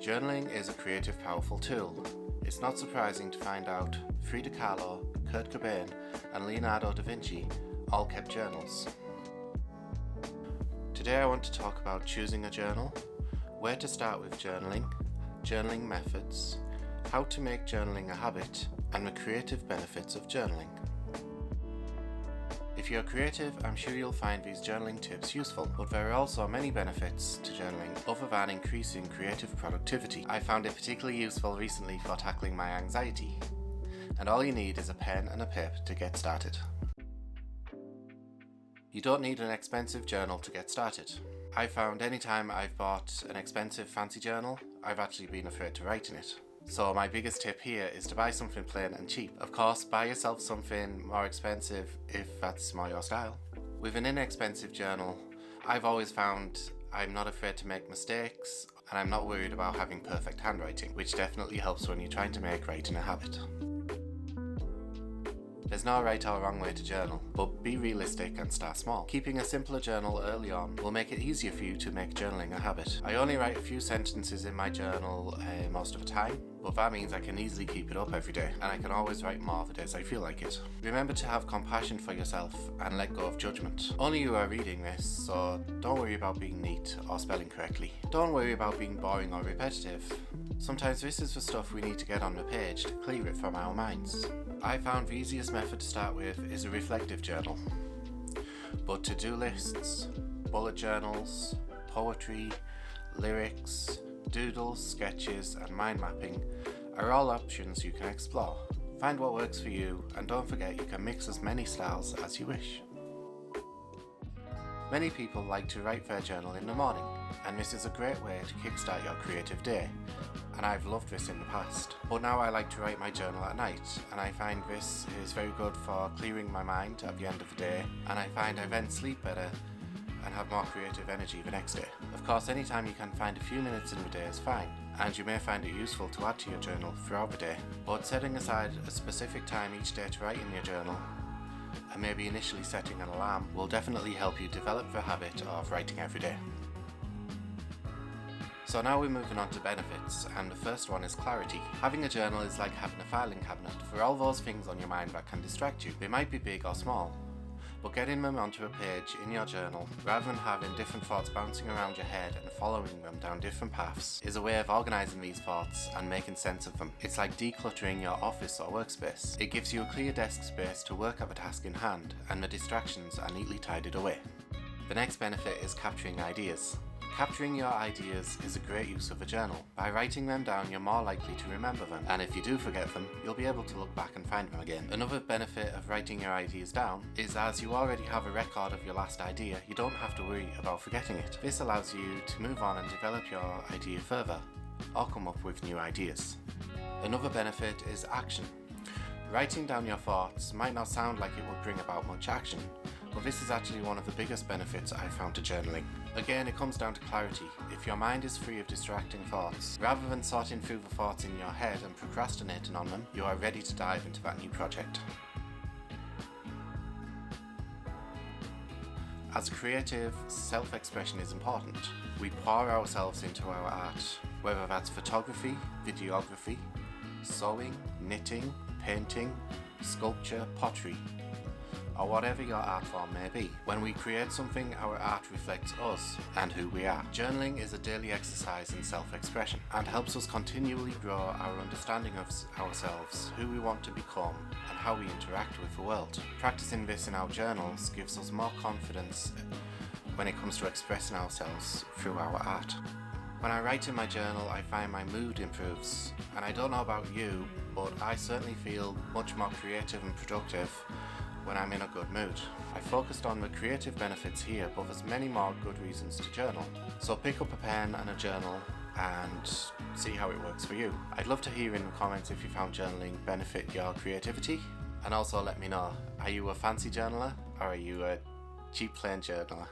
Journaling is a creative, powerful tool. It's not surprising to find out Frida Kahlo, Kurt Cobain, and Leonardo da Vinci all kept journals. Today I want to talk about choosing a journal, where to start with journaling, journaling methods, how to make journaling a habit, and the creative benefits of journaling. If you're creative, I'm sure you'll find these journaling tips useful, but there are also many benefits to journaling other than increasing creative productivity. I found it particularly useful recently for tackling my anxiety, and all you need is a pen and a pip to get started. You don't need an expensive journal to get started. I found anytime I've bought an expensive fancy journal, I've actually been afraid to write in it. So my biggest tip here is to buy something plain and cheap. Of course, buy yourself something more expensive if that's more your style. With an inexpensive journal, I've always found I'm not afraid to make mistakes, and I'm not worried about having perfect handwriting, which definitely helps when you're trying to make writing a habit. There's no right or wrong way to journal, but be realistic and start small. Keeping a simpler journal early on will make it easier for you to make journaling a habit. I only write a few sentences in my journal most of the time, but that means I can easily keep it up every day, and I can always write more the days I feel like it. Remember to have compassion for yourself and let go of judgment. Only you are reading this, so don't worry about being neat or spelling correctly. Don't worry about being boring or repetitive. Sometimes this is the stuff we need to get on the page to clear it from our minds. I found the easiest method to start with is a reflective journal. But to-do lists, bullet journals, poetry, lyrics, doodles, sketches, and mind mapping are all options you can explore. Find what works for you, and don't forget you can mix as many styles as you wish. Many people like to write their journal in the morning, and this is a great way to kickstart your creative day, and I've loved this in the past. But now I like to write my journal at night, and I find this is very good for clearing my mind at the end of the day, and I find I then sleep better and have more creative energy the next day. Of course, anytime you can find a few minutes in the day is fine, and you may find it useful to add to your journal throughout the day. But setting aside a specific time each day to write in your journal, and maybe initially setting an alarm, will definitely help you develop the habit of writing every day. So now we're moving on to benefits, and the first one is clarity. Having a journal is like having a filing cabinet for all those things on your mind that can distract you. They might be big or small, but getting them onto a page in your journal, rather than having different thoughts bouncing around your head and following them down different paths, is a way of organising these thoughts and making sense of them. It's like decluttering your office or workspace. It gives you a clear desk space to work at the task in hand, and the distractions are neatly tidied away. The next benefit is capturing ideas. Capturing your ideas is a great use of a journal. By writing them down, you're more likely to remember them, and if you do forget them, you'll be able to look back and find them again. Another benefit of writing your ideas down is, as you already have a record of your last idea, you don't have to worry about forgetting it. This allows you to move on and develop your idea further, or come up with new ideas. Another benefit is action. Writing down your thoughts might not sound like it would bring about much action, but this is actually one of the biggest benefits I found to journaling. Again, it comes down to clarity. If your mind is free of distracting thoughts, rather than sorting through the thoughts in your head and procrastinating on them, you are ready to dive into that new project. As a creative, self-expression is important. We pour ourselves into our art, whether that's photography, videography, sewing, knitting, painting, sculpture, pottery, or whatever your art form may be. When we create something, our art reflects us and who we are. Journaling is a daily exercise in self-expression and helps us continually grow our understanding of ourselves, who we want to become, and how we interact with the world. Practicing this in our journals gives us more confidence when it comes to expressing ourselves through our art. When I write in my journal, I find my mood improves, and I don't know about you, but I certainly feel much more creative and productive when I'm in a good mood. I focused on the creative benefits here, but there's many more good reasons to journal. So pick up a pen and a journal and see how it works for you. I'd love to hear in the comments if you found journaling benefit your creativity, and also let me know, are you a fancy journaler or are you a cheap plain journaler?